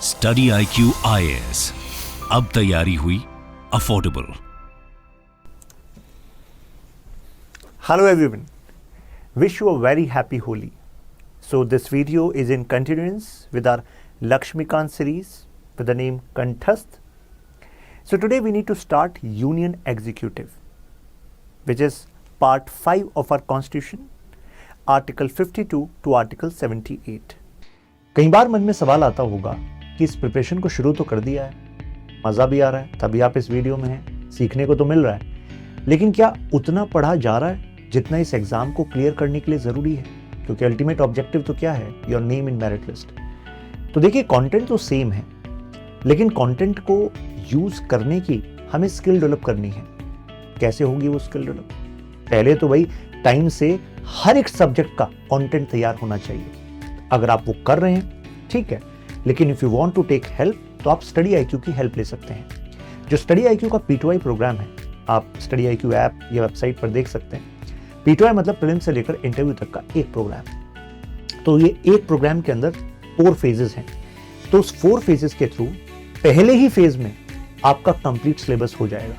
StudyIQ IAS, अब तैयारी हुई affordable. Hello everyone, wish you a very happy Holi. So this video is in continuance with our Lakshmikant series with the name Kanthasth. So today we need to start Union Executive, which is part 5 of our Constitution, Article 52 to Article 78. कई बार मन में सवाल आता होगा कि इस preparation को शुरू तो कर दिया है, मज़ा भी आ रहा है, तभी आप इस वीडियो में हैं, सीखने को तो मिल रहा है, लेकिन क्या उतना पढ़ा जा रहा है जितना इस एग्ज़ाम को क्लियर करने के लिए ज़रूरी है? क्योंकि अल्टीमेट ऑब्जेक्टिव तो क्या है? Your name in merit list. तो देखिए, कंटेंट तो सेम है, लेकिन कंटेंट को यूज़ करने की हमें स्किल डेवलप करनी है। कैसे होगी वो स्किल डेवलप? पहले तो भाई टाइम से हर एक सब्जेक्ट का कंटेंट तैयार होना चाहिए। अगर आप वो कर रहे हैं ठीक है, लेकिन if you want to take help तो आप StudyIQ की हेल्प ले सकते हैं। जो StudyIQ का P2I प्रोग्राम है, आप StudyIQ ऐप या वेबसाइट पर देख सकते हैं। P2I मतलब प्रीलिम्स से लेकर इंटरव्यू तक का एक प्रोग्राम। तो ये एक प्रोग्राम के अंदर 4 फेजेस हैं। तो उस 4 फेजेस के थ्रू पहले ही फेज में आपका कंप्लीट सिलेबस हो जाएगा।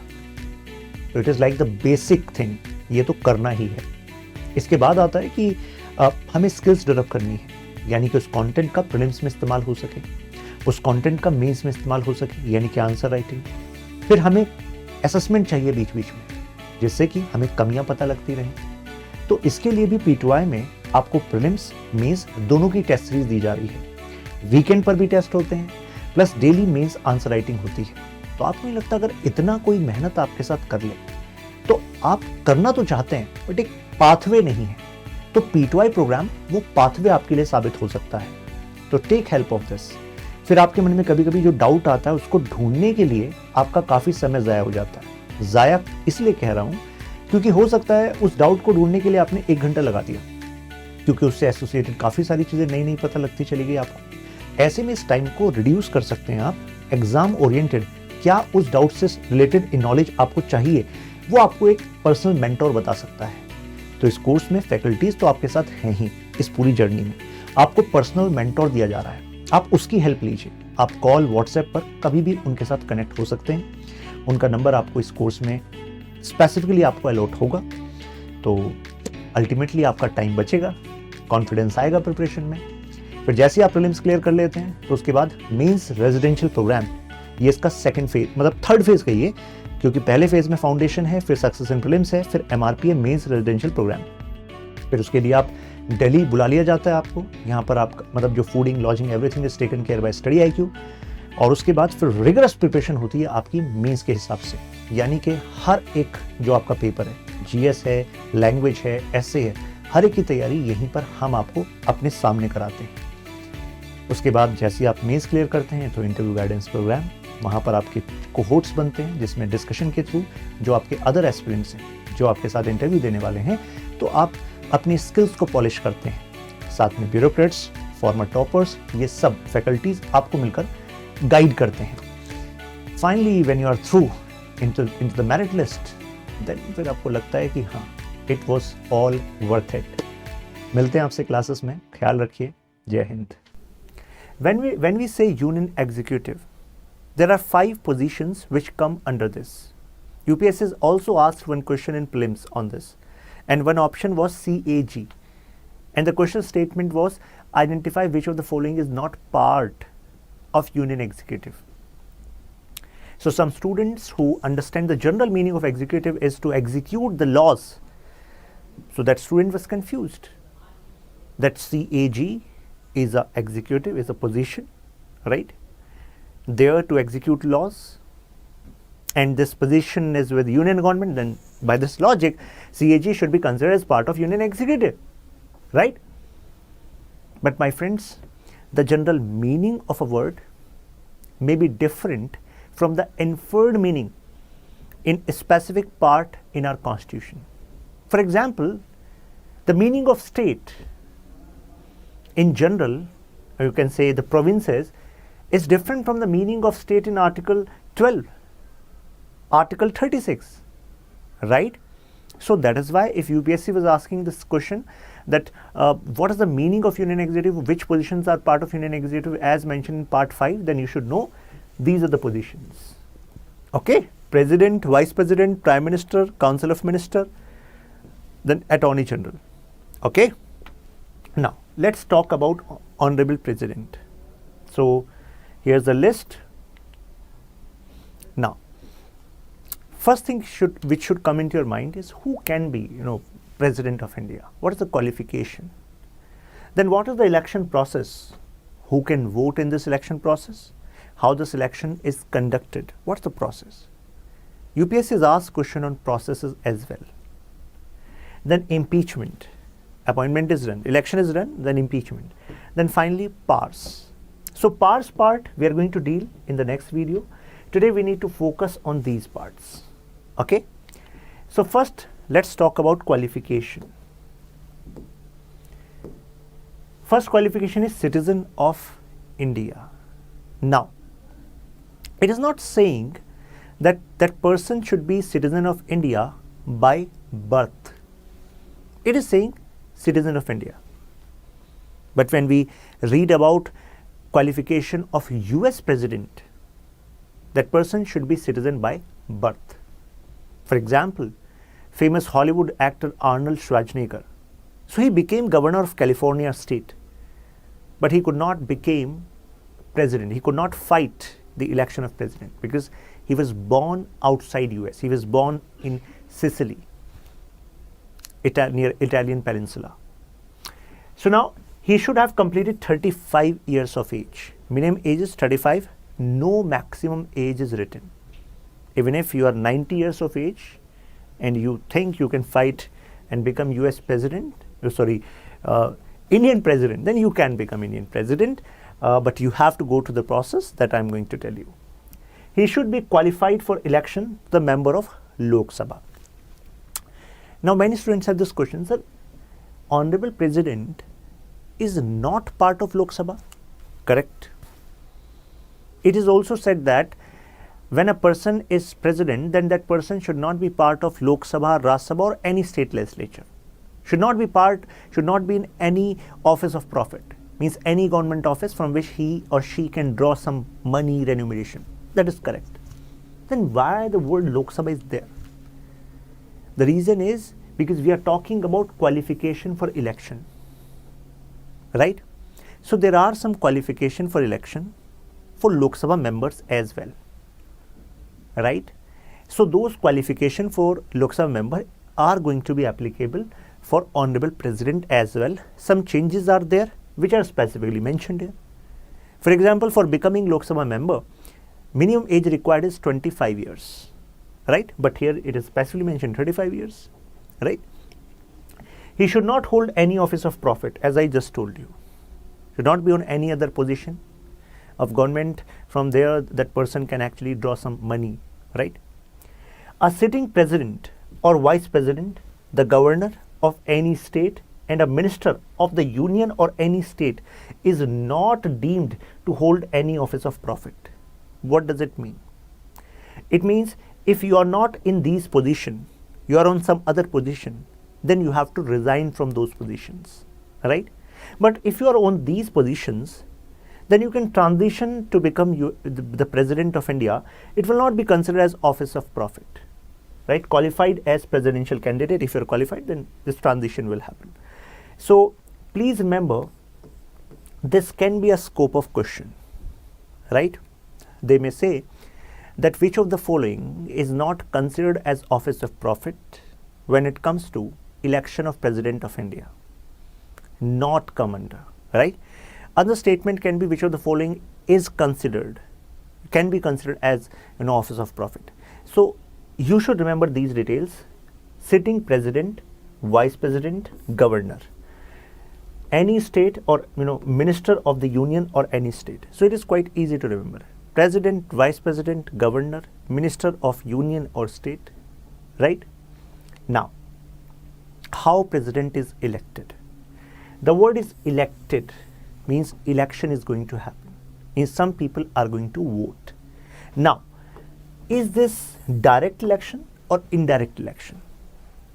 तो it is like the basic thing, ये तो करना ही है। इसके बाद आता है कि हमें स्किल्स डेवलप करनी है, यानी कि उस कंटेंट का प्रीलिम्स में इस्तेमाल हो सके, उस कंटेंट का मेंस में इस्तेमाल हो सके, यानी कि आंसर राइटिंग। फिर हमें असेसमेंट चाहिए बीच बीच में, जिससे कि हमें कमियां पता लगती रहें। तो इसके लिए भी P2I में आपको प्रीलिम्स मेंस दोनों की टेस्ट सीरीज दी जा रही है। वीकेंड पर भी टेस्ट होते हैं, plus daily mains answer writing होती है। तो आपको नहीं लगता अगर इतना कोई मेहनत आपके साथ कर ले तो आप करना तो चाहते हैं, बट एक पाथवे नहीं है, तो P2I प्रोग्राम वो पाथवे आपके लिए साबित हो सकता है। तो टेक हेल्प ऑफ दिस। फिर आपके मन में कभी कभी जो डाउट आता है उसको ढूंढने के लिए आपका काफ़ी समय ज़ाया हो जाता है। ज़ाया इसलिए कह रहा हूँ क्योंकि हो सकता है उस डाउट को ढूंढने के लिए आपने 1 घंटा लगा दिया, क्योंकि उससे एसोसिएटेड काफ़ी सारी चीज़ें नई नई पता लगती चली गई आपको। ऐसे में इस टाइम को रिड्यूस कर सकते हैं आप। एग्जाम ओरिएंटेड क्या उस डाउट से रिलेटेड नॉलेज आपको चाहिए, वो आपको एक पर्सनल मेंटोर बता सकता है। तो इस कोर्स में फैकल्टीज तो आपके साथ हैं ही, इस पूरी जर्नी में आपको पर्सनल मेंटोर दिया जा रहा है। आप उसकी हेल्प लीजिए। आप कॉल व्हाट्सएप पर कभी भी उनके साथ कनेक्ट हो सकते हैं। उनका नंबर आपको इस कोर्स में स्पेसिफिकली आपको अलॉट होगा। तो अल्टीमेटली आपका टाइम बचेगा, कॉन्फिडेंस आएगा प्रिपरेशन में। फिर जैसे आप प्रीलिम्स क्लियर कर लेते हैं तो उसके बाद मेंस रेजिडेंशियल प्रोग्राम, ये इसका सेकंड फेज मतलब थर्ड फेज कहिए, क्योंकि पहले फेज में फाउंडेशन है, फिर सक्सेस इन प्रीलिम्स है, फिर MRP मेंस रेजिडेंशियल प्रोग्राम। फिर उसके लिए आप दिल्ली बुला लिया जाता है आपको। यहाँ पर आप मतलब जो fooding lodging everything is taken care by StudyIQ। और उसके बाद फिर रिगरस प्रिपरेशन होती है आपकी मेंस के हिसाब से, यानी कि हर एक जो आपका पेपर है, GS है, लैंग्वेज है, essay है, हर एक की तैयारी यहीं पर हम आपको अपने सामने कराते हैं। उसके बाद जैसे आप मेंस क्लियर करते हैं तो इंटरव्यू गाइडेंस प्रोग्राम, वहाँ पर आपके कोहोर्ट्स बनते हैं, जिसमें डिस्कशन के थ्रू जो आपके अदर एस्पिरेंट्स हैं, जो आपके साथ इंटरव्यू देने वाले हैं, तो आप अपनी स्किल्स को पॉलिश करते हैं। साथ में ब्यूरोक्रेट्स, फॉर्मर टॉपर्स, ये सब फैकल्टीज आपको मिलकर गाइड करते हैं। Finally when you are through into the merit list, then फिर आपको लगता है कि हाँ, it was all worth it. मिलते हैं आपसे क्लासेस में, ख्याल रखिए। जय Hind. When we say Union Executive, there are 5 positions which come under this. UPSC has also asked one question in prelims on this, and one option was CAG, and the question statement was identify which of the following is not part of Union Executive. So some students who understand the general meaning of executive is to execute the laws. So that student was confused that CAG is a executive, is a position, right? There to execute laws, and this position is with union government, then by this logic CAG should be considered as part of union executive, right? But my friends, the general meaning of a word may be different from the inferred meaning in a specific part in our constitution. For example, the meaning of state in general, or you can say the provinces, is different from the meaning of state in Article 12, Article 36, right? So that is why if UPSC was asking this question, that what is the meaning of Union Executive, which positions are part of Union Executive as mentioned in part 5, then you should know these are the positions. Okay, President, Vice President, Prime Minister, Council of Minister, then Attorney General. Okay, now let's talk about Honorable President. So here's the list. Now, first thing which should come into your mind is who can be, President of India. What is the qualification? Then what is the election process? Who can vote in this election process? How this election is conducted? What's the process? UPSC is asked question on processes as well. Then impeachment. Appointment is done, election is done, then impeachment. Then finally powers. So powers part we are going to deal in the next video. Today we need to focus on these parts. Okay. So first let's talk about qualification. First qualification is citizen of India. Now, it is not saying that that person should be citizen of India by birth. It is saying citizen of India. But when we read about qualification of US President, that person should be citizen by birth. For example, famous Hollywood actor Arnold Schwarzenegger. So he became governor of California state, but he could not become president. He could not fight the election of president because he was born outside US. He was born in Sicily, near Italian peninsula. So now he should have completed 35 years of age. Minimum age is 35. No maximum age is written. Even if you are 90 years of age and you think you can fight and become US president, Indian president, then you can become Indian president, but you have to go to the process that I am going to tell you. He should be qualified for election, the member of Lok Sabha. Now many students have this question, sir, Honorable President is not part of Lok Sabha? Correct. It is also said that when a person is president, then that person should not be part of Lok Sabha, Rajya Sabha or any state legislature. Should not be in any office of profit. Means any government office from which he or she can draw some money remuneration. That is correct. Then why the word Lok Sabha is there? The reason is because we are talking about qualification for election. Right? So there are some qualification for election for Lok Sabha members as well. Right? So those qualification for Lok Sabha member are going to be applicable for Honorable President as well. Some changes are there which are specifically mentioned here. For example, for becoming Lok Sabha member, minimum age required is 25 years. Right? But here it is specifically mentioned 35 years. Right? He should not hold any office of profit, as I just told you. Should not be on any other position of government. From there that person can actually draw some money. Right? A sitting president or vice president, the governor of any state and a minister of the union or any state is not deemed to hold any office of profit. What does it mean? It means if you are not in these positions, you are on some other position, then you have to resign from those positions. Right? But if you are on these positions, then you can transition to become the President of India. It will not be considered as office of profit. Right? Qualified as presidential candidate, if you are qualified, then this transition will happen. So please remember, this can be a scope of question. Right? They may say that which of the following is not considered as office of profit when it comes to election of President of India. Not come under. Right? Other statement can be which of the following is considered, can be considered as an office of profit. So you should remember these details: sitting president, vice president, governor, any state or minister of the union or any state. So it is quite easy to remember: president, vice president, governor, minister of union or state. Right? Now, how president is elected? The word is elected means election is going to happen. Means some people are going to vote. Now, is this direct election or indirect election?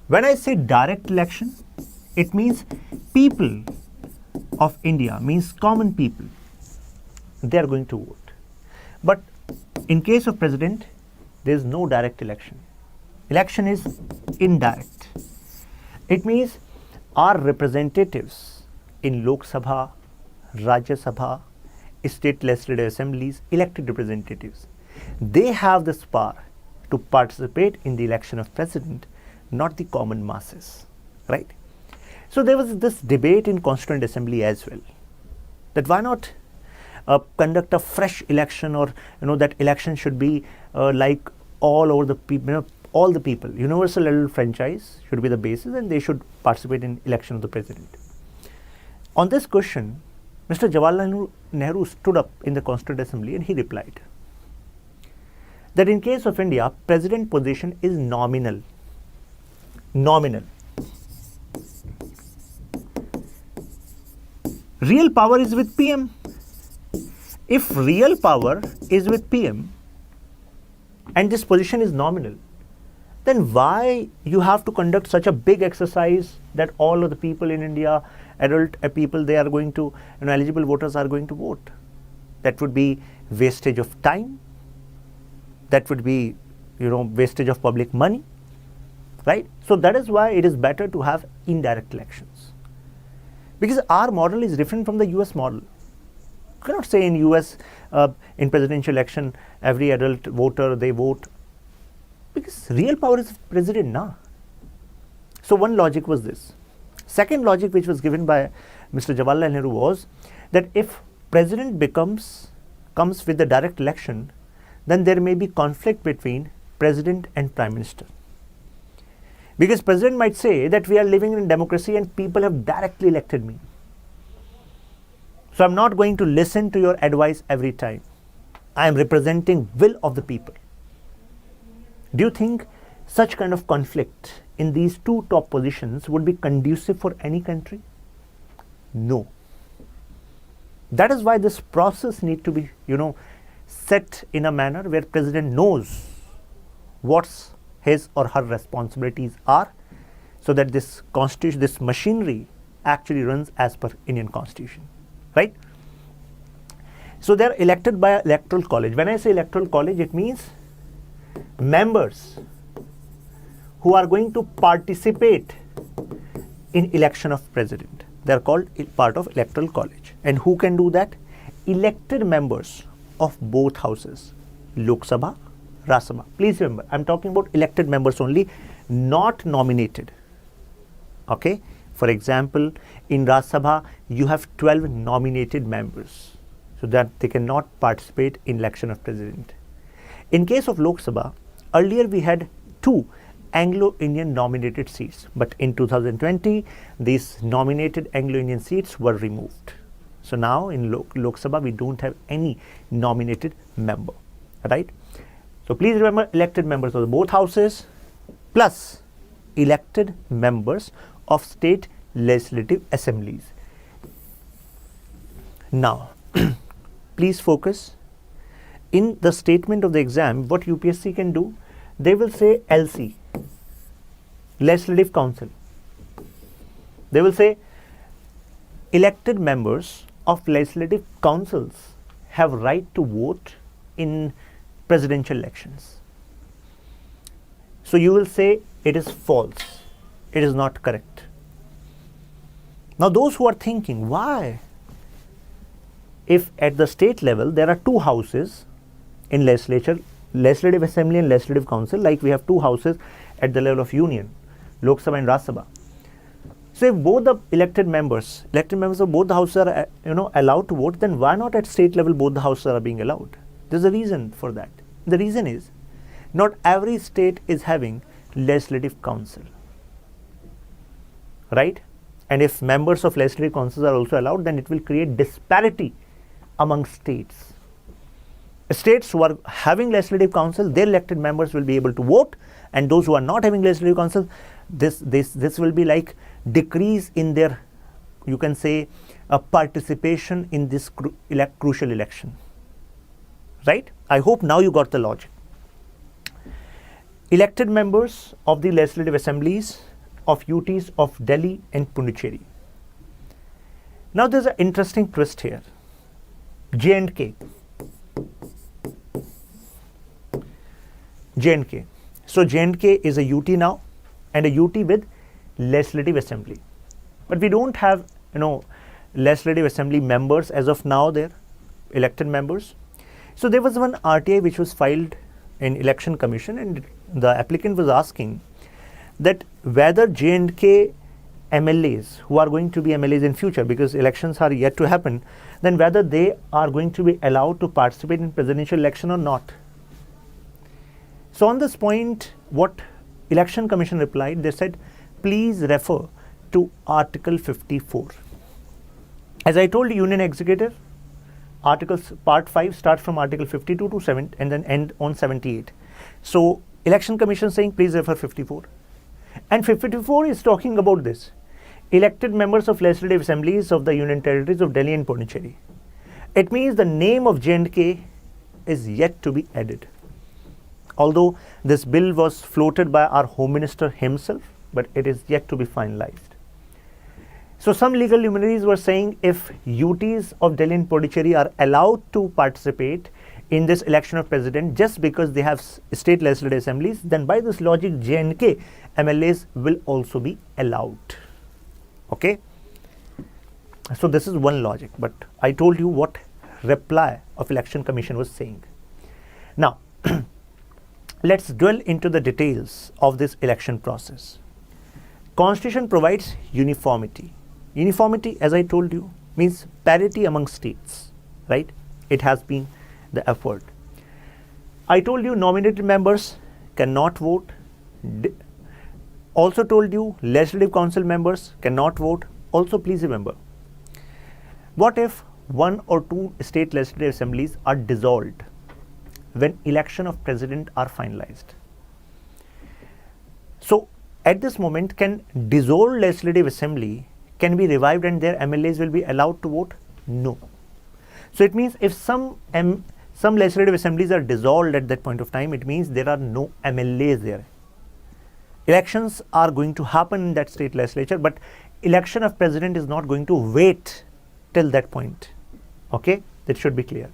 When I say direct election, It means people of India, means common people. They are going to vote. But in case of president, there is no direct election. Election is indirect. It means our representatives in Lok Sabha, Rajya Sabha, state legislative assemblies, elected representatives, they have this power to participate in the election of president, not the common masses, right? So there was this debate in Constituent Assembly as well, that why not conduct a fresh election, or that election should be like all over the people, all the people, universal level franchise should be the basis, and they should participate in election of the president. On this question, Mr. Jawaharlal Nehru stood up in the Constituent Assembly and he replied that in case of India, president position is nominal. Nominal. Real power is with PM. If real power is with PM and this position is nominal, then why you have to conduct such a big exercise that all of the people in India, adult people, they are going to, eligible voters are going to vote? That would be wastage of time. That would be, wastage of public money, right? So that is why it is better to have indirect elections. Because our model is different from the US model. You cannot say in US, in presidential election, every adult voter, they vote. Because real power is president, na. So one logic was this. Second logic which was given by Mr. Jawaharlal Nehru was that if president comes with the direct election, then there may be conflict between president and prime minister. Because president might say that we are living in democracy and people have directly elected me. So I'm not going to listen to your advice every time. I am representing will of the people. Do you think such kind of conflict in these two top positions would be conducive for any country? No. That is why this process needs to be, set in a manner where president knows what his or her responsibilities are, so that this constitution, this machinery actually runs as per Indian Constitution, right? So they are elected by Electoral College. When I say Electoral College, it means members who are going to participate in election of president. They are called part of Electoral College. And who can do that? Elected members of both houses, Lok Sabha, Rajya Sabha. Please remember, I am talking about elected members only, not nominated. Okay? For example, in Rajya Sabha, you have 12 nominated members, so that they cannot participate in election of president. In case of Lok Sabha, earlier we had 2 Anglo-Indian nominated seats, but in 2020, these nominated Anglo-Indian seats were removed. So now in Lok Sabha, we don't have any nominated member, right? So please remember, elected members of both houses plus elected members of state legislative assemblies. Now, please focus. In the statement of the exam, what UPSC can do, they will say LC, Legislative Council. They will say elected members of legislative councils have right to vote in presidential elections. So you will say it is false, it is not correct. Now those who are thinking, why? If at the state level there are 2 houses in legislature, legislative assembly and legislative council, like we have 2 houses at the level of union, Lok Sabha and Rajya Sabha. So if both the elected members of both the houses are allowed to vote, then why not at state level both the houses are being allowed? There's a reason for that. The reason is, not every state is having legislative council, right? And if members of legislative councils are also allowed, then it will create disparity among states. States who are having legislative council, their elected members will be able to vote, and those who are not having legislative council, this will be like decrease in their, you can say, participation in this crucial election, right? I hope now you got the logic. Elected members of the legislative assemblies of UTs of Delhi and Puducherry. Now there's an interesting twist here. J&K. So J&K is a UT now, and a UT with legislative assembly. But we don't have, legislative assembly members as of now there, elected members. So there was one RTI which was filed in Election Commission, and the applicant was asking that whether J&K MLAs who are going to be MLAs in future, because elections are yet to happen, then whether they are going to be allowed to participate in presidential election or not. So on this point, what Election Commission replied, they said, please refer to Article 54. As I told the Union Executive, Articles Part 5 starts from Article 52 to 7 and then end on 78. So Election Commission saying please refer 54. And 54 is talking about this. Elected members of legislative assemblies of the Union Territories of Delhi and Puducherry. It means the name of J&K is yet to be added. Although this bill was floated by our Home Minister himself, but it is yet to be finalized. So some legal luminaries were saying if UTs of Delhi and Puducherry are allowed to participate in this election of president just because they have state legislative assemblies, then by this logic J&K MLAs will also be allowed. Okay. So this is one logic, but I told you what reply of Election Commission was saying. Now let's dwell into the details of this election process. Constitution provides uniformity. Uniformity, as I told you, means parity among states, right? It has been the effort. I told you nominated members cannot vote. Also told you legislative council members cannot vote. Also please remember, what if one or two state legislative assemblies are dissolved when election of president are finalized? So at this moment, can dissolved legislative assembly can be revived and their MLAs will be allowed to vote? No. So it means if some legislative assemblies are dissolved at that point of time, it means there are no MLAs there. Elections are going to happen in that state legislature, but election of president is not going to wait till that point. Okay, that should be clear.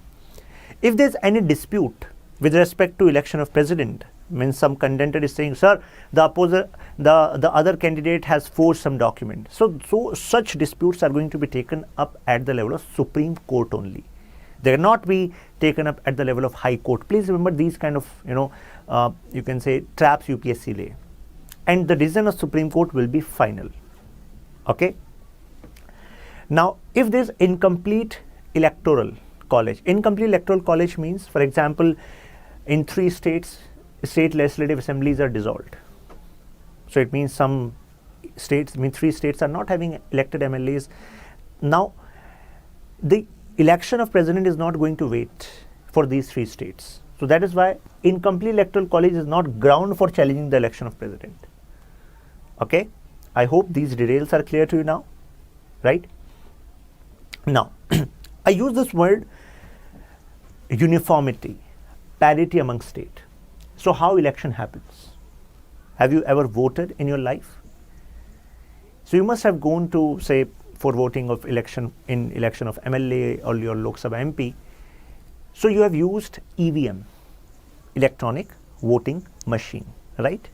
If there's any dispute with respect to election of president, means some contender is saying, sir, the other candidate has forged some document. So such disputes are going to be taken up at the level of Supreme Court only. They cannot be taken up at the level of High Court. Please remember these kind of, you can say traps UPSC lay. And the decision of Supreme Court will be final. Okay. Now, if there is incomplete electoral college, incomplete electoral college means, for example, in 3 states, state legislative assemblies are dissolved. So it means some states, 3 states are not having elected MLAs. Now, the election of president is not going to wait for these 3 states. So that is why incomplete electoral college is not ground for challenging the election of president. Okay. I hope these details are clear to you now, right? Now, I use this word uniformity, parity among state. So how election happens? Have you ever voted in your life? So you must have gone to, say, for voting of election of MLA or your Lok Sabha MP. So you have used EVM, electronic voting machine, right?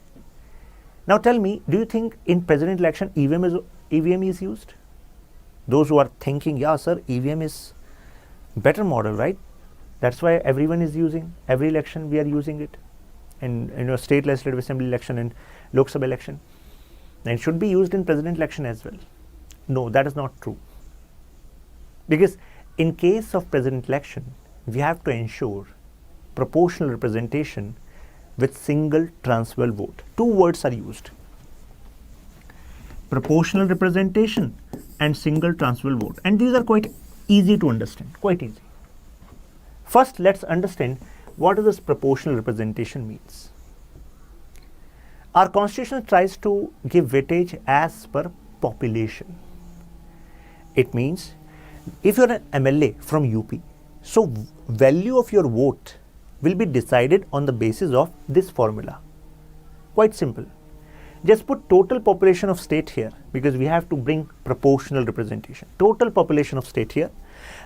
Now tell me, do you think in president election EVM is used? Those who are thinking, yeah sir, EVM is better model, right? That's why everyone is using, every election we are using it. In state legislative assembly election and Lok Sabha election. And it should be used in president election as well. No, that is not true. Because in case of president election, we have to ensure proportional representation with single transferable vote. 2 words are used. Proportional representation and single transferable vote. And these are quite easy to understand, quite easy. First, let's understand what does this proportional representation means. Our constitution tries to give weightage as per population. It means if you're an MLA from UP, so value of your vote will be decided on the basis of this formula. Quite simple. Just put total population of state here, because we have to bring proportional representation. Total population of state here.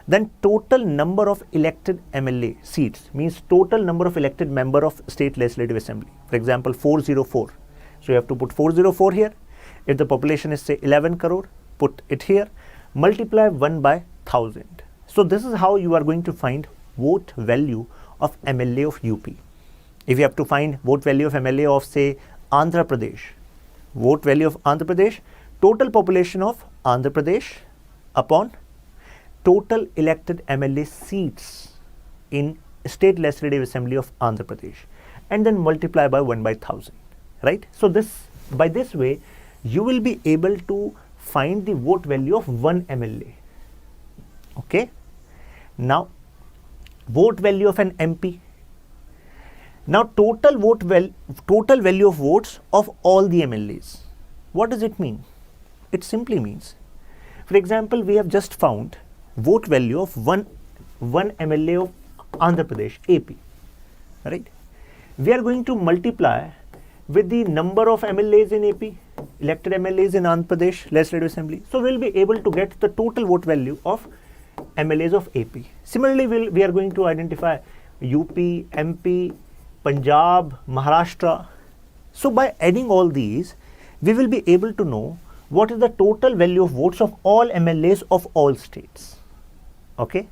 Then total number of elected MLA seats, means total number of elected member of state legislative assembly. For example, 404. So you have to put 404 here. If the population is say 11 crore, put it here. Multiply 1 by 1000. So this is how you are going to find vote value of MLA of UP. If you have to find vote value of MLA of say Andhra Pradesh, vote value of Andhra Pradesh, total population of Andhra Pradesh upon total elected MLA seats in state legislative assembly of Andhra Pradesh, and then multiply by 1 by 1000, right? So by this way you will be able to find the vote value of one MLA. Okay, now vote value of an MP. Now total value of votes of all the MLAs. What does it mean? It simply means, for example, we have just found vote value of one MLA of Andhra Pradesh, AP, right? We are going to multiply with the number of MLAs in AP, elected MLAs in Andhra Pradesh Legislative Assembly. So we'll be able to get the total vote value of MLAs of AP. Similarly, we are going to identify UP, MP, Punjab, Maharashtra. So by adding all these, we will be able to know what is the total value of votes of all MLAs of all states. Okay.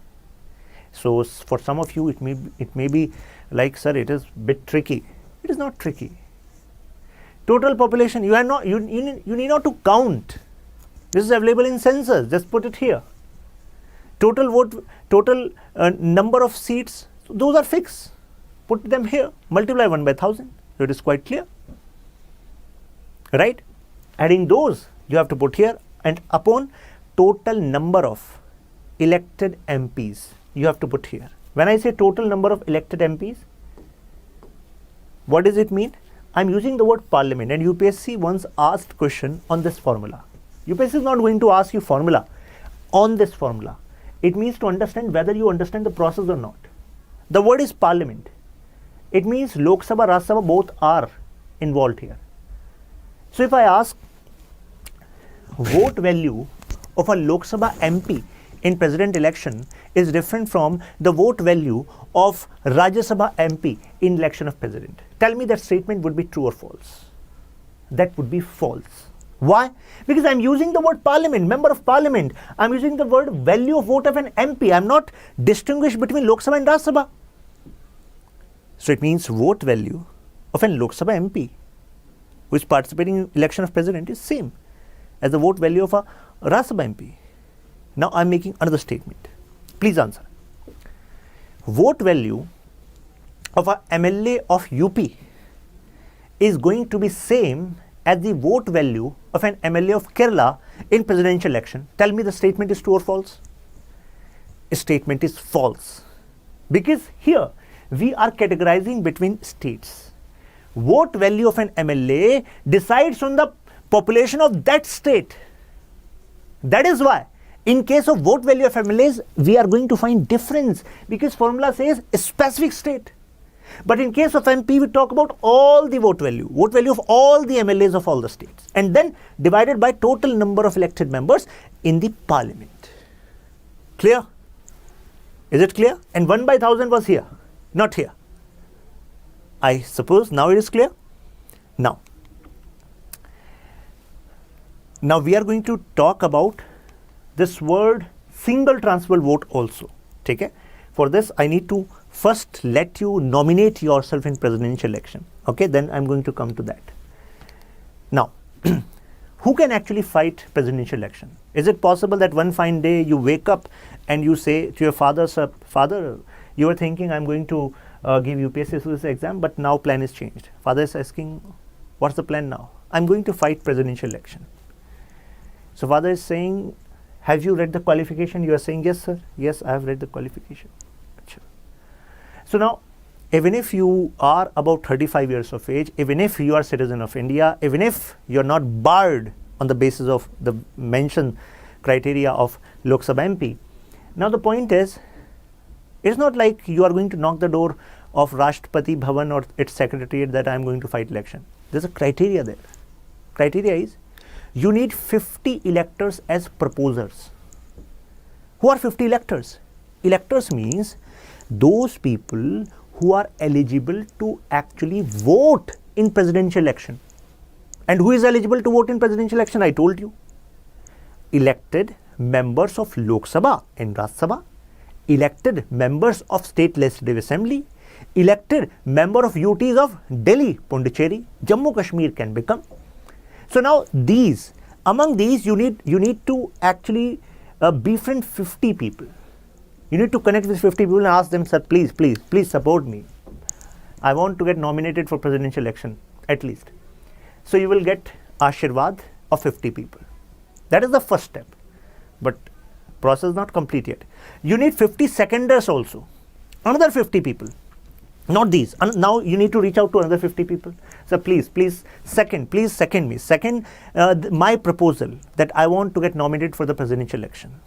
So for some of you, it may be like, sir, it is a bit tricky. It is not tricky. Total population, you need not to count. This is available in census. Just put it here. Total number of seats, so those are fixed. Put them here. Multiply 1 by 1000. So it is quite clear, right? Adding those, you have to put here, and upon total number of elected MPs, you have to put here. When I say total number of elected MPs, what does it mean? I'm using the word parliament, and UPSC once asked question on this formula. UPSC is not going to ask you formula on this formula. It means to understand whether you understand the process or not. The word is parliament. It means Lok Sabha, Rajya Sabha both are involved here. So if I ask vote value of a Lok Sabha MP in president election is different from the vote value of Rajya Sabha MP in election of president, tell me that statement would be true or false. That would be false. Why? Because I'm using the word parliament, member of parliament. I'm using the word value of vote of an MP. I'm not distinguished between Lok Sabha and Rajya Sabha. So it means vote value of an Lok Sabha MP who is participating in election of president is same as the vote value of a Rajya Sabha MP. Now I'm making another statement. Please answer. Vote value of a MLA of UP is going to be same as the vote value of an MLA of Kerala in presidential election. Tell me the statement is true or false? A statement is false, because here we are categorizing between states. Vote value of an MLA decides on the population of that state. That is why in case of vote value of MLAs, we are going to find difference, because formula says a specific state. But in case of MP, we talk about all the vote value of all the MLAs of all the states, and then divided by total number of elected members in the parliament. Clear? Is it clear? And 1 by 1000 was here, not here. I suppose now it is clear. Now we are going to talk about this word single transferable vote also. Okay? For this, I need to first let you nominate yourself in presidential election. Okay, then I'm going to come to that. Now, who can actually fight presidential election? Is it possible that one fine day you wake up and you say to your father, "Sir, father, you were thinking I'm going to give UPSC Civil Services exam, but now plan is changed." Father is asking, "What's the plan now?" "I'm going to fight presidential election." So father is saying, "Have you read the qualification?" You are saying, "Yes, sir. Yes, I have read the qualification." So now, even if you are about 35 years of age, even if you are citizen of India, even if you are not barred on the basis of the mentioned criteria of Lok Sabha MP, now the point is, it's not like you are going to knock the door of Rashtrapati Bhavan or its secretariat that I am going to fight election. There's a criteria there. criteria is you need 50 electors as proposers. Who are 50 electors? Electors means those people who are eligible to actually vote in presidential election. And who is eligible to vote in presidential election? I told you. Elected members of Lok Sabha and Rajya Sabha, elected members of State Legislative Assembly, elected member of UTs of Delhi, Pondicherry, Jammu Kashmir can become. So now among these you need to actually befriend 50 people. You need to connect with 50 people and ask them, sir, please support me. I want to get nominated for presidential election at least. So you will get Ashirwad of 50 people. That is the first step. But process not complete yet. You need 50 seconders also. Another 50 people. Not these. Now you need to reach out to another 50 people. So please second me. Second my proposal that I want to get nominated for the presidential election.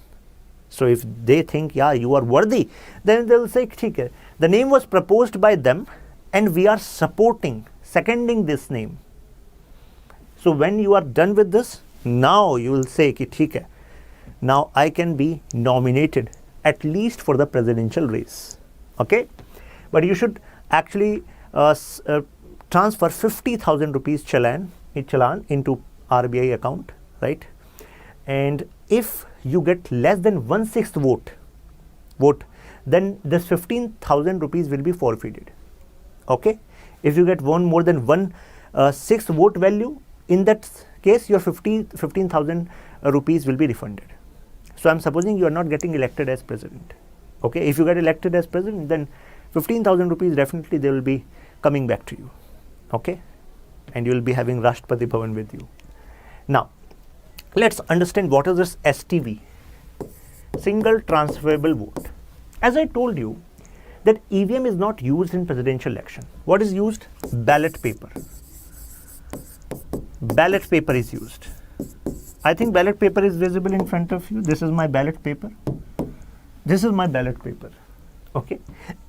So if they think, yeah, you are worthy, then they will say, ठीक है. The name was proposed by them and we are seconding this name. So when you are done with this, now you will say, कि ठीक है, now I can be nominated at least for the presidential race. Okay? But you should actually transfer 50,000 rupees challan into RBI account, right? And if you get less than 1/6 vote, then this 15,000 rupees will be forfeited. Okay? If you get more than 1/6 vote value, in that case your 15,000 rupees will be refunded. So I'm supposing you are not getting elected as president. Okay? If you get elected as president, then 15,000 rupees definitely they will be coming back to you. Okay? And you will be having Rashtrapati Bhavan with you. Now, let's understand what is this STV, single transferable vote. As I told you that EVM is not used in presidential election. What is used? Ballot paper. Ballot paper is used. I think ballot paper is visible in front of you. This is my ballot paper. This is my ballot paper. Okay?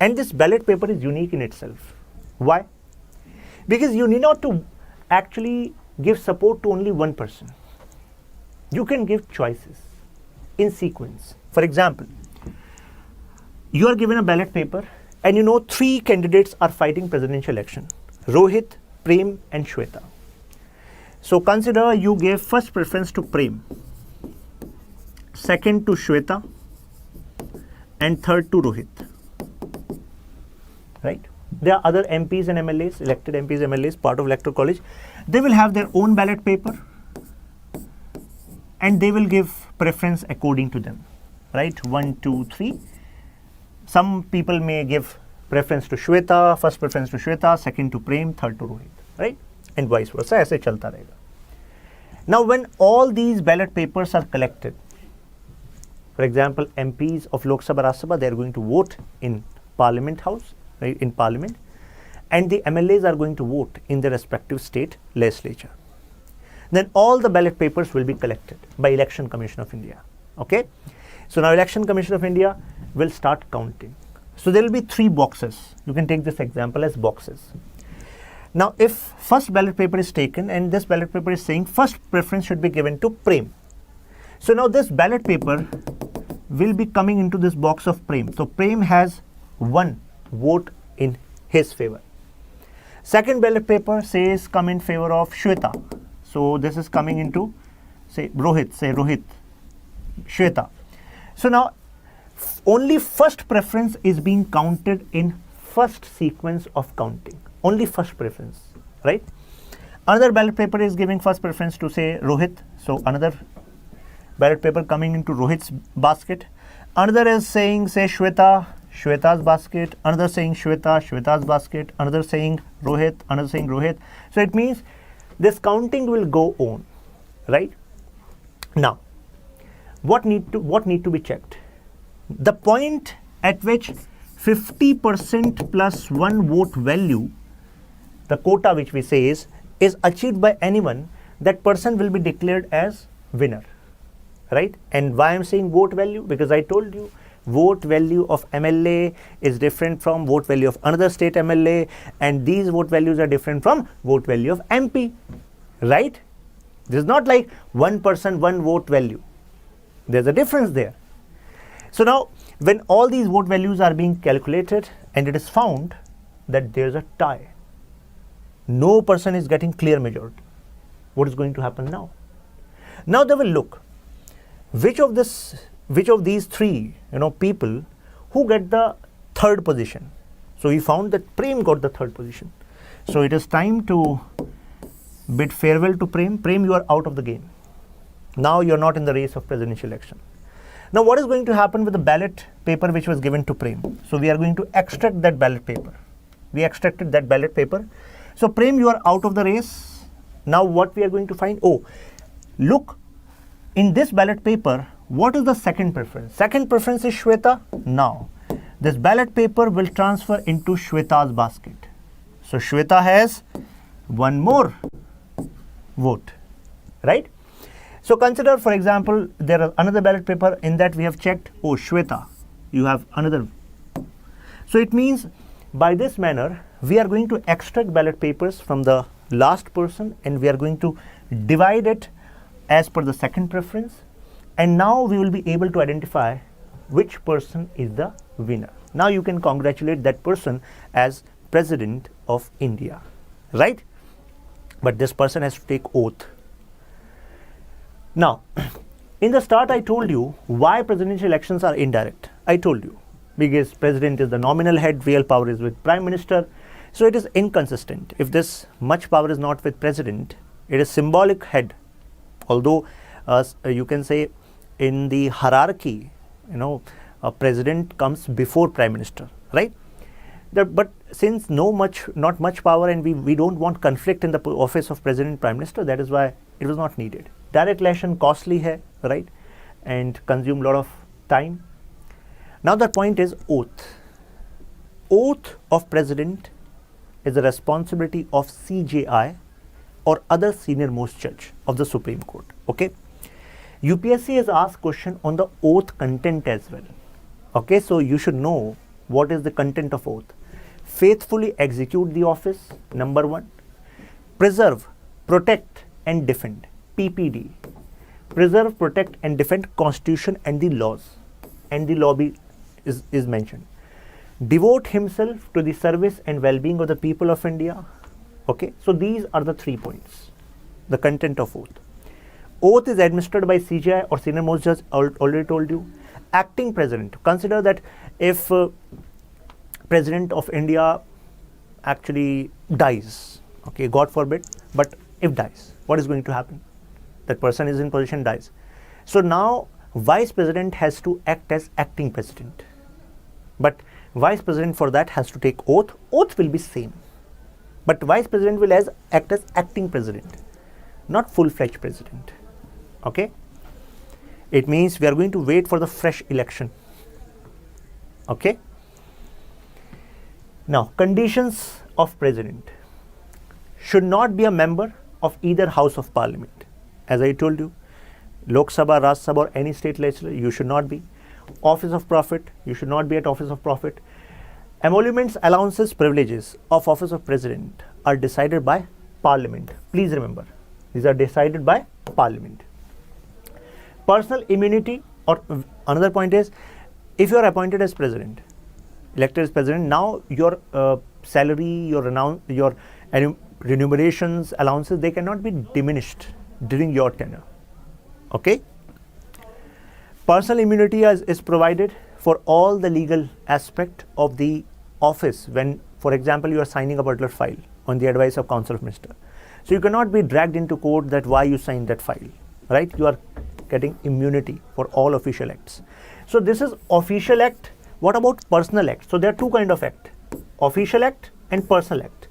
And this ballot paper is unique in itself. Why? Because you need not to actually give support to only one person. You can give choices in sequence. For example, you are given a ballot paper and you know 3 candidates are fighting presidential election. Rohit, Prem and Shweta. So consider you gave first preference to Prem, second to Shweta and third to Rohit. Right? There are other MPs and MLAs, elected MPs, MLAs, part of Electoral College. They will have their own ballot paper and they will give preference according to them. Right? 1, 2, 3. Some people may give preference to Shweta, first preference to Shweta, second to Prem, third to Rohit. Right? And vice versa. ऐसे चलता रहेगा. Now when all these ballot papers are collected, for example, MPs of Lok Sabha, Rajya Sabha, they are going to vote in Parliament House, right, in Parliament, and the MLAs are going to vote in their respective state legislature. Then all the ballot papers will be collected by Election Commission of India. Okay? So now Election Commission of India will start counting. So there will be 3 boxes. You can take this example as boxes. Now if first ballot paper is taken and this ballot paper is saying first preference should be given to Prem. So now this ballot paper will be coming into this box of Prem. So Prem has 1 vote in his favor. Second ballot paper says come in favor of Shweta. So this is coming into say Rohit, Shweta. So now only first preference is being counted in first sequence of counting. Only first preference, right? Another ballot paper is giving first preference to say Rohit. So another ballot paper coming into Rohit's basket. Another is saying say Shweta's basket. Another saying Shweta's basket. Another saying Rohit. Another saying Rohit. So it means this counting will go on, right? Now, what need to be checked? The point at which 50% plus 1 vote value, the quota which we say is achieved by anyone, that person will be declared as winner, right? And why I'm saying vote value? Because I told you vote value of MLA is different from vote value of another state MLA, and these vote values are different from vote value of MP, right? This is not like 1%, 1 vote value. There's a difference there. So now, when all these vote values are being calculated and it is found that there's a tie, no person is getting clear majority, what is going to happen now? Now they will look which of these three people who get the third position. So we found that Prem got the third position. So it is time to bid farewell to Prem. Prem, you are out of the game. Now you are not in the race of presidential election. Now what is going to happen with the ballot paper which was given to Prem? So we are going to extract that ballot paper. We extracted that ballot paper. So Prem, you are out of the race. Now what we are going to find? Oh, look, in this ballot paper, what is the second preference? Second preference is Shweta. Now, this ballot paper will transfer into Shweta's basket. So Shweta has one more vote, right? So consider, for example, there is another ballot paper in that we have checked, oh, Shweta, you have another. So it means by this manner, we are going to extract ballot papers from the last person and we are going to divide it as per the second preference. And now we will be able to identify which person is the winner. Now you can congratulate that person as President of India, right? But this person has to take oath. Now, in the start I told you why presidential elections are indirect. I told you because President is the nominal head, real power is with Prime Minister. So it is inconsistent. If this much power is not with President, it is symbolic head. Although you can say in the hierarchy, a president comes before Prime Minister, right? But since not much power and we don't want conflict in the office of President Prime Minister, that is why it was not needed. Direct election costly hai, right? And consume lot of time. Now the point is oath. Oath of President is the responsibility of CJI or other senior most judge of the Supreme Court, okay? UPSC has asked question on the oath content as well. Okay, so you should know what is the content of oath. Faithfully execute the office, number 1. Preserve, protect and defend, PPD. Preserve, protect and defend Constitution and the laws. And the lobby is mentioned. Devote himself to the service and well-being of the people of India. Okay, so these are the 3 points, the content of oath. Oath is administered by CJI or senior most judge, already told you. Acting president, consider that if President of India actually dies, okay, God forbid, but if dies, what is going to happen? That person is in position, dies. So now Vice President has to act as acting president. But Vice President for that has to take oath. Oath will be same. But Vice President will act as acting president, not full-fledged president. Okay? It means we are going to wait for the fresh election. Okay? Now, conditions of president. Should not be a member of either house of parliament. As I told you, Lok Sabha, Raj Sabha or any state legislature, you should not be. Office of profit, you should not be at office of profit. Emoluments, allowances, privileges of office of president are decided by parliament. Please remember, these are decided by parliament. Personal immunity, or another point is, if you are appointed as president, elected as president, now your salary, your remunerations, allowances, they cannot be diminished during your tenure. Okay? Personal immunity is provided for all the legal aspect of the office when, for example, you are signing a particular file on the advice of Council of Minister. So you cannot be dragged into court that why you signed that file, right? You are getting immunity for all official acts. So this is official act. What about personal act? So there are two kind of act, official act and personal act.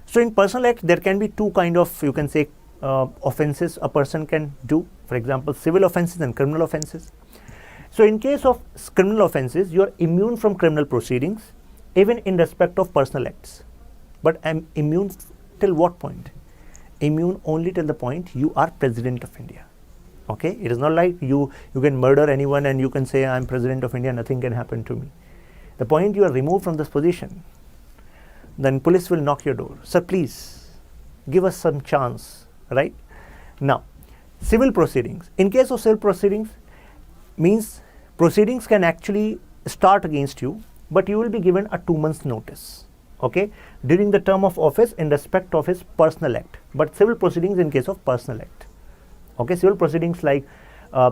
So in personal act, there can be two kind of, you can say, offenses a person can do. For example, civil offenses and criminal offenses. So in case of criminal offenses, you are immune from criminal proceedings, even in respect of personal acts. But I'm immune till what point? Immune only till the point you are President of India. Okay, it is not like you can murder anyone and you can say I'm President of India, nothing can happen to me. The point you are removed from this position, then police will knock your door. Sir, please give us some chance, right? Now, Civil proceedings. In case of civil proceedings, means proceedings can actually start against you, but you will be given a 2 months notice, okay, during the term of office in respect of his personal act. But civil proceedings in case of personal act, okay, civil proceedings like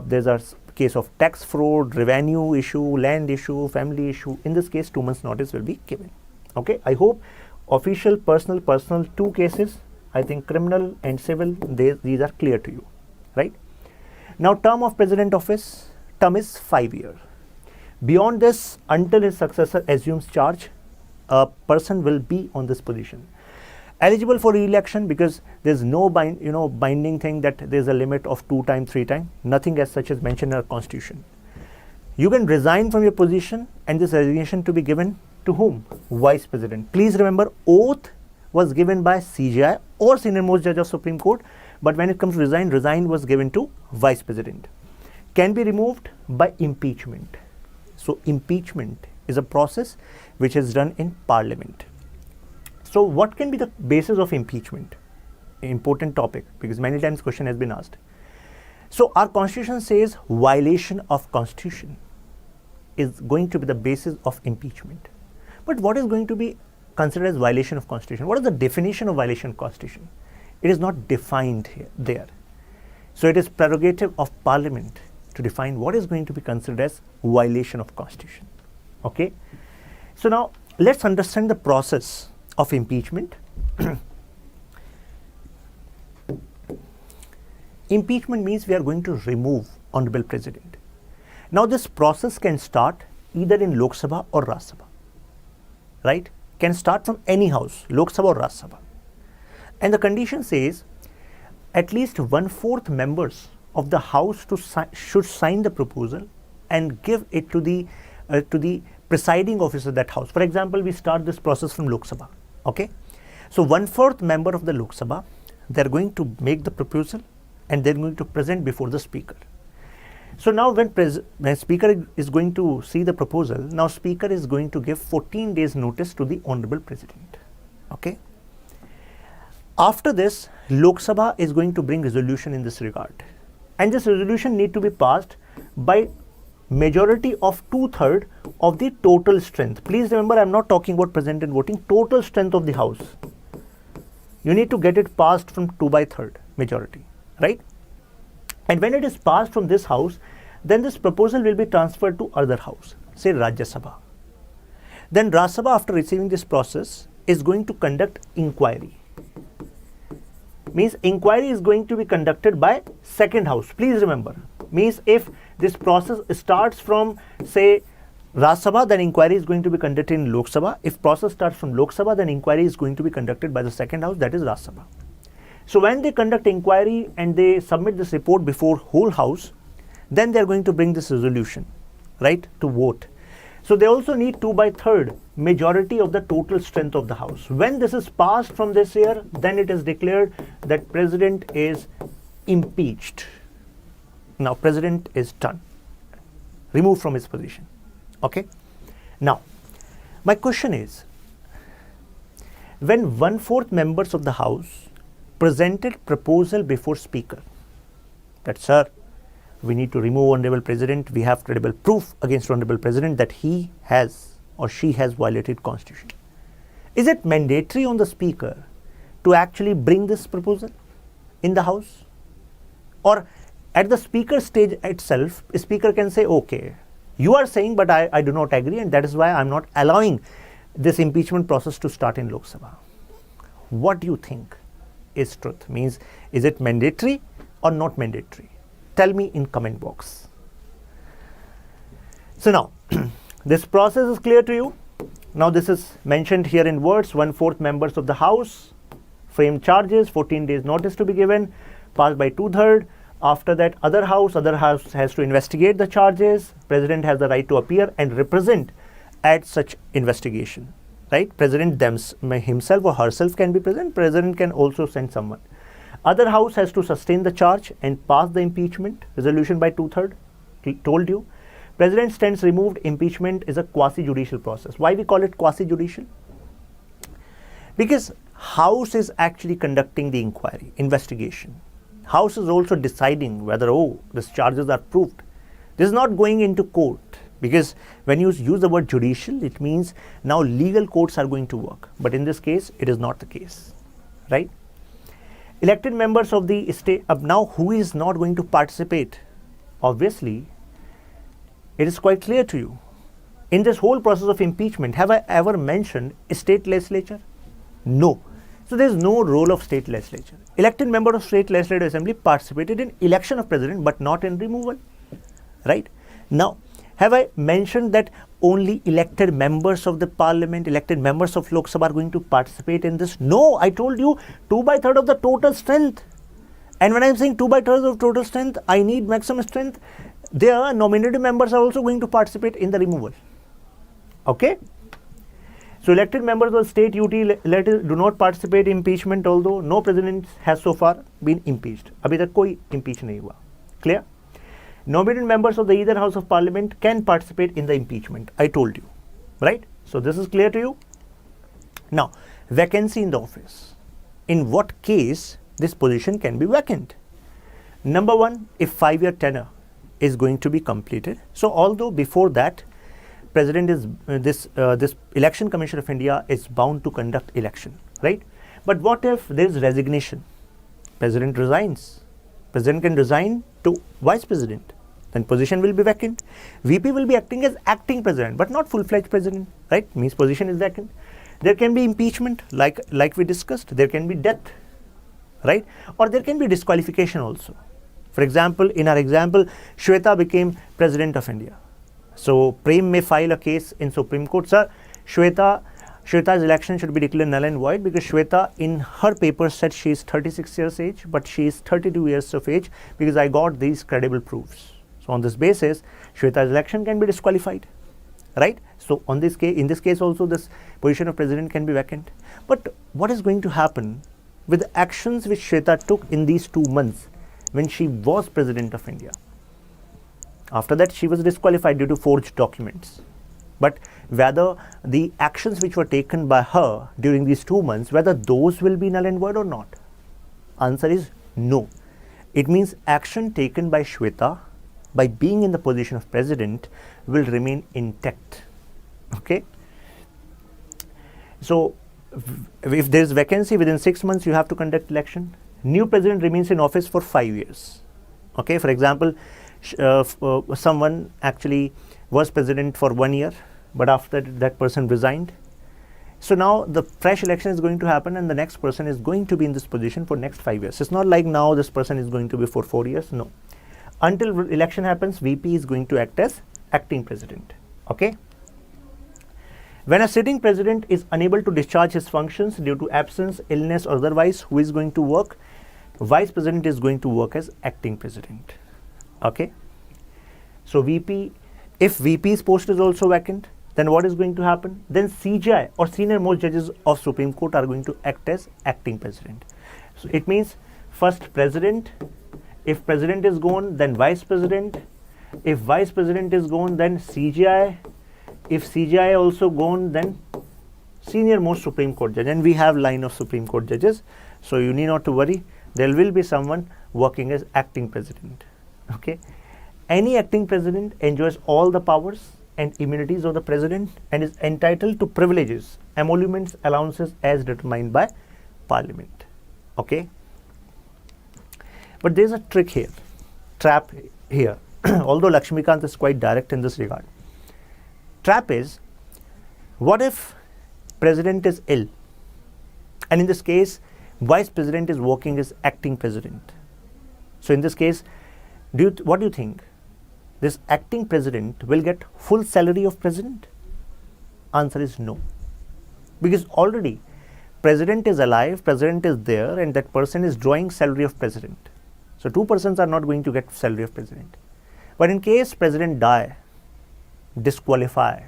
there's a case of tax fraud, revenue issue, land issue, family issue. In this case, 2 months notice will be given. Okay, I hope official, personal, 2 cases, I think criminal and civil, these are clear to you, right? Now, term of president office, term is 5 years. Beyond this, until his successor assumes charge, a person will be on this position. Eligible for re-election, because there's no binding thing that there's a limit of 2 times, 3 times. Nothing as such is mentioned in our constitution. You can resign from your position, and this resignation to be given to whom? Vice President. Please remember, oath was given by CJI or senior most judge of Supreme Court, but when it comes to resign was given to Vice President. Can be removed by impeachment. So impeachment is a process which is done in Parliament. So what can be the basis of impeachment? Important topic, because many times question has been asked. So our constitution says violation of constitution is going to be the basis of impeachment. But what is going to be considered as violation of constitution? What is the definition of violation of constitution? It is not defined there. So it is prerogative of Parliament to define what is going to be considered as violation of constitution. Okay. So now let's understand the process of impeachment. Impeachment means we are going to remove honorable president. Now this process can start either in Lok Sabha or Rajya Sabha, right? Can start from any house, Lok Sabha or Rajya Sabha. And the condition says at least 1/4 members of the house should sign the proposal and give it to the presiding officer of that house. For example, we start this process from Lok Sabha. Okay, so 1/4 member of the Lok Sabha, they're going to make the proposal and they're going to present before the speaker. So now when speaker is going to see the proposal, now speaker is going to give 14 days notice to the honorable president. Okay. After this, Lok Sabha is going to bring resolution in this regard, and this resolution need to be passed by majority of 2/3 of the total strength. Please remember, I'm not talking about present and voting, total strength of the house. You need to get it passed from 2/3 majority, right? And when it is passed from this house, then this proposal will be transferred to other house, say Rajya Sabha. Then Rajya Sabha, after receiving this process, is going to conduct inquiry. Means inquiry is going to be conducted by second house. Please remember, means if this process starts from say Rajya Sabha, then inquiry is going to be conducted in Lok Sabha. If process starts from Lok Sabha, then inquiry is going to be conducted by the second house, that is Rajya Sabha. So when they conduct inquiry and they submit this report before whole house, then they are going to bring this resolution, right, to vote. So they also need 2/3 majority of the total strength of the house. When this is passed from this year, then it is declared that president is impeached. Now president is done, removed from his position. Okay. Now my question is, when 1/4 members of the house presented proposal before speaker that sir, we need to remove honorable president, we have credible proof against honorable president that he has or she has violated constitution. Is it mandatory on the speaker to actually bring this proposal in the house? Or at the speaker stage itself, a speaker can say, okay, you are saying, but I do not agree, and that is why I'm not allowing this impeachment process to start in Lok Sabha. What do you think is truth? Means, is it mandatory or not mandatory? Tell me in comment box. So now, this process is clear to you. Now this is mentioned here in words. 1/4 members of the house frame charges, 14 days notice to be given, passed by 2/3. After that, other house has to investigate the charges. President has the right to appear and represent at such investigation, right? President himself or herself can be present. President can also send someone. Other house has to sustain the charge and pass the impeachment resolution by 2/3. Told you. President stands removed. Impeachment is a quasi-judicial process. Why we call it quasi-judicial? Because house is actually conducting the inquiry, investigation. House is also deciding whether, oh, these charges are proved. This is not going into court, because when you use the word judicial, it means now legal courts are going to work. But in this case, it is not the case, right? Elected members of the state, now who is not going to participate? Obviously, it is quite clear to you. In this whole process of impeachment, have I ever mentioned state legislature? No. So there is no role of state legislature. Elected members of state legislative assembly participated in election of president, but not in removal, right? Now, have I mentioned that only elected members of the parliament, elected members of Lok Sabha are going to participate in this? No, I told you 2/3 of the total strength. And when I am saying 2/3 of total strength, I need maximum strength. Their nominated members are also going to participate in the removal. Okay? So elected members of state UT do not participate in impeachment, although no president has so far been impeached. अभी तक कोई impeach नहीं हुआ. Clear? Nominated members of the either house of parliament can participate in the impeachment. I told you, right? So this is clear to you. Now, vacancy in the office. In what case this position can be vacant? Number one, if 5-year tenure is going to be completed. So although before that, President is this Election Commission of India is bound to conduct election, right? But what if there is resignation? President resigns. President can resign to Vice President. Then position will be vacant. VP will be acting as acting president, but not full-fledged president, right? Means position is vacant. There can be impeachment, like we discussed. There can be death, right? Or there can be disqualification also. For example, in our example, Shweta became President of India. So Prem may file a case in Supreme Court. Sir, Shweta's election should be declared null and void because Shweta in her paper said she is 36 years age, but she is 32 years of age because I got these credible proofs. So on this basis, Shweta's election can be disqualified, right? So on this case, in this case also, this position of president can be vacant. But what is going to happen with the actions which Shweta took in these 2 months when she was President of India? After that, she was disqualified due to forged documents. But whether the actions which were taken by her during these 2 months, whether those will be null and void or not? Answer is no. It means action taken by Shweta by being in the position of president will remain intact. Okay? So, if there is vacancy within 6 months, you have to conduct election. New president remains in office for 5 years. Okay? For example, someone actually was president for 1 year, but after that person resigned. So now the fresh election is going to happen and the next person is going to be in this position for next 5 years. It's not like now this person is going to be for 4 years. No. Until election happens, VP is going to act as acting president. Okay. When a sitting president is unable to discharge his functions due to absence, illness or otherwise, who is going to work? Vice president is going to work as acting president. Okay. So VP, if VP's post is also vacant, then what is going to happen? Then CJI or senior most judges of Supreme Court are going to act as acting president. So it means first president, if president is gone, then vice president, if vice president is gone, then CJI, if CJI also gone, then senior most Supreme Court judge. And we have line of Supreme Court judges, so you need not to worry. There will be someone working as acting president. Okay. Any acting president enjoys all the powers and immunities of the president and is entitled to privileges, emoluments, allowances as determined by parliament. Okay. But there is a trick here, trap here. Although Lakshmikant is quite direct in this regard. Trap is, what if president is ill? And in this case, vice president is working as acting president. So in this case, what do you think? This acting president will get full salary of president? Answer is no. Because already president is alive, president is there, and that person is drawing salary of president. So 2 persons are not going to get salary of president. But in case president die, disqualify,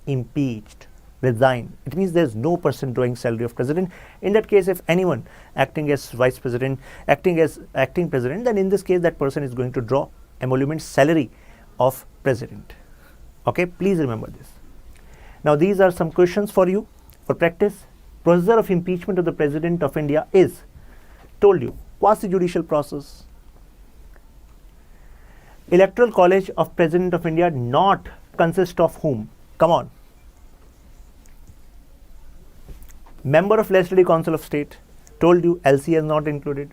impeached, resign, it means there is no person drawing salary of president. In that case, if anyone acting as vice president, acting as acting president, then in this case that person is going to draw emolument salary of president. Okay, please remember this. Now these are some questions for you for practice. Procedure of impeachment of the President of India is, told you, quasi-judicial process. Electoral College of President of India not consist of whom? Come on. Member of Legislative Council of State. Told you LC is not included.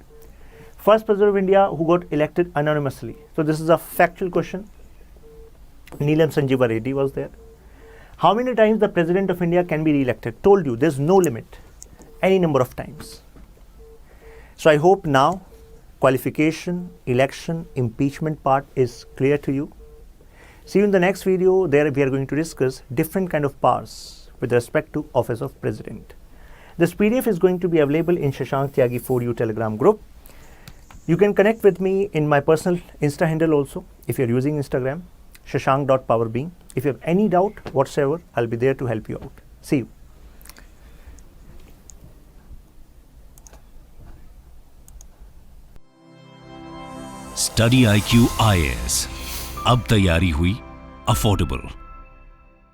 First President of India who got elected anonymously. So this is a factual question. Neelam Sanjeeva Reddy was there. How many times the President of India can be re-elected? Told you there's no limit. Any number of times. So I hope now qualification, election, impeachment part is clear to you. See you in the next video. There we are going to discuss different kind of powers with respect to Office of President. This PDF is going to be available in Shashank Tyagi 4U Telegram group. You can connect with me in my personal Insta handle also if you're using Instagram, shashank.powerbeing. If you have any doubt whatsoever, I'll be there to help you out. See you. StudyIQ IAS अब तैयारी हुई affordable.